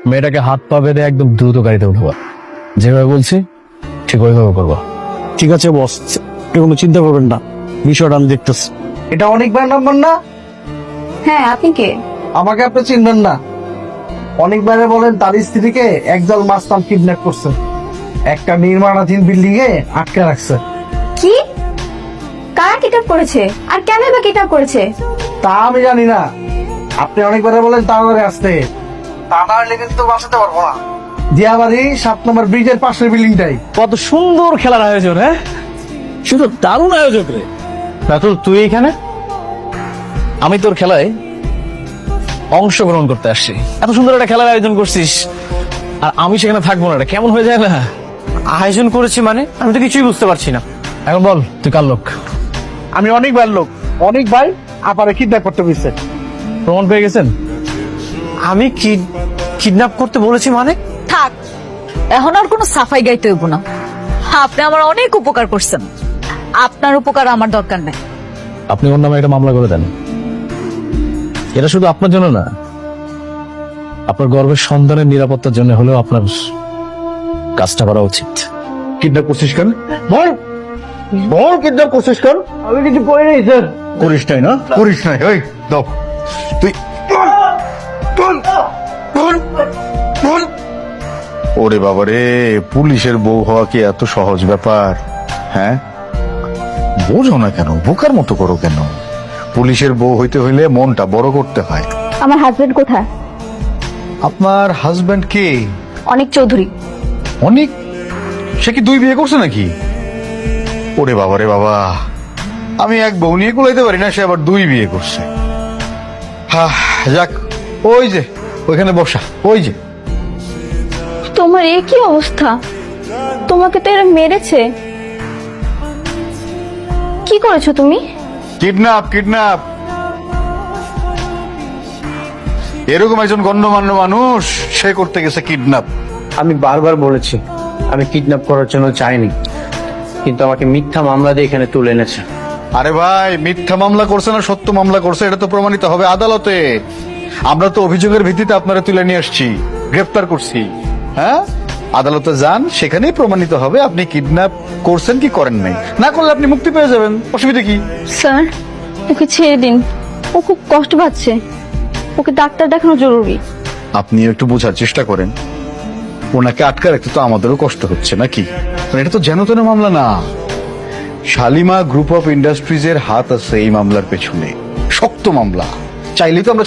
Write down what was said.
মেয়েটাকে হাত পা বেঁধে একদম দ্রুত গাড়িতে উঠবা, যেভাবে বলছি ঠিক ওইভাবে করবা। ঠিক আছে বস, কোনো চিন্তা করবেন না, বিষয়টা আমি দেখতেছি। এটা অনেকবার নাম্বার না? হ্যাঁ, আপনি কে? আমাকে আপনি চিনবেন না। অনেকবারে বলেন তার স্ত্রীকে একদল মাস্তান কিডন্যাপ করছে, একটা নির্মাণাধীন বিল্ডিং এ আটকে রাখছে। কি? কারা কিডন্যাপ করেছে আর কেন বা কিডন্যাপ করেছে? তা আমি জানি না। আপনি অনেকবারে বলেন তাড়াতাড়ি আসতে, তা না হলে কিন্তু বাঁচাতে পারবো না। দিয়াবাড়ি 7 নম্বর ব্রিজের পাশের বিল্ডিংটাই। কত সুন্দর খেলার আয়োজন, হ্যাঁ শুধু দারুণ আয়োজক রে। রাতুল, তুই এখানে? আমি তোর খেলায় অংশগ্রহণ করতে আসছি। এত সুন্দর একটা খেলার আয়োজন করছিস আর আমি সেখানে থাকবো না, এটা কেমন হয়ে যায় না? আয়োজন করেছি মানে আমি তো কিছুই বুঝতে পারছি না। এখন বল তুই কার লোক? আমি অনেকবার লোক, অনেক ভাই আপারে কিডন্যাপ করতে বলছে। প্রমাণ পেয়ে গেছেন? আমি কিডন্যাপ করতে বলেছি মানে? থাক, এখন আর কোনো সাফাই গাইতে হইব না। আপনি আমার অনেক উপকার করছেন, আপনার উপকার আমার দরকার নাই। আপনি ওর নামে একটা মামলা করে দেন। এটা শুধু আপনার জন্য না, আপনার গর্ভের সন্তানের নিরাপত্তার জন্য হলেও আপনার কাজটা করা উচিত। কিডন্যাপ করছিস কেন? বল বল, কিডন্যাপ করছিস কেন? আমি কিছু করি নাই স্যার। করিস নাই না? করিস নাই। ওই দাও তুই বল বল বল। ওরে বাবা রে, পুলিশের বউ হওয়া কি এত সহজ ব্যাপার? হ্যাঁ, বোঝো না কেন, বোকার মতো করো কেন? পুলিশের বউ হইতে হইলে মনটা বড় করতে হয়। আমার হাজবেন্ড কোথায়? আপনার হাজবেন্ড কে? অনেক চৌধুরী। অনেক? সে কি 2 বিয়ে করছে নাকি? ওরে বাবা রে বাবা, আমি এক বউ নিয়ে কুলাইতে পারি না, সে আবার 2 বিয়ে করছে। যাক, ওই যে ওইখানে বসা, ওই যে। তোমার এ কি অবস্থা? তোমাকে তো এরা মেরেছে। কি করেছো তুমি? Kidnap kidnap. এরকম একজন গণ্যমান্য মানুষ, সে করতে গেছে কিডন্যাপ। আমি বারবার বলেছি আমি কিডন্যাপ করার জন্য চাইনি, কিন্তু আমাকে মিথ্যা মামলা দিয়ে এখানে তুলে এনেছে। আরে ভাই, মিথ্যা মামলা করছে না সত্য মামলা করছে এটা তো প্রমাণিত হবে আদালতে। আমরা তো অভিযোগের ভিত্তিতে আপনারা তুলে নিয়ে আসছি, গ্রেফতার করছি। হ্যাঁ, আদালতে যান, সেখানেই প্রমাণিত হবে আপনি কিডন্যাপ করছেন কি করেন নাই। না করলে আপনি মুক্তি পেয়ে যাবেন, অসুবিধা কি? স্যার, ওকে ছেড়ে দিন, ও খুব কষ্ট পাচ্ছে, ওকে ডাক্তার দেখানো জরুরি। আপনি একটু বোঝার চেষ্টা করেন, ওনাকে আটকে রাখতে তো আমাদেরও কষ্ট হচ্ছে নাকি? এটা তো যেন তেন মামলা না। শালিমা গ্রুপ অফ ইন্ডাস্ট্রিজের হাত আছে এই মামলার পেছনে, শক্ত মামলা। চাইলে তো আমরা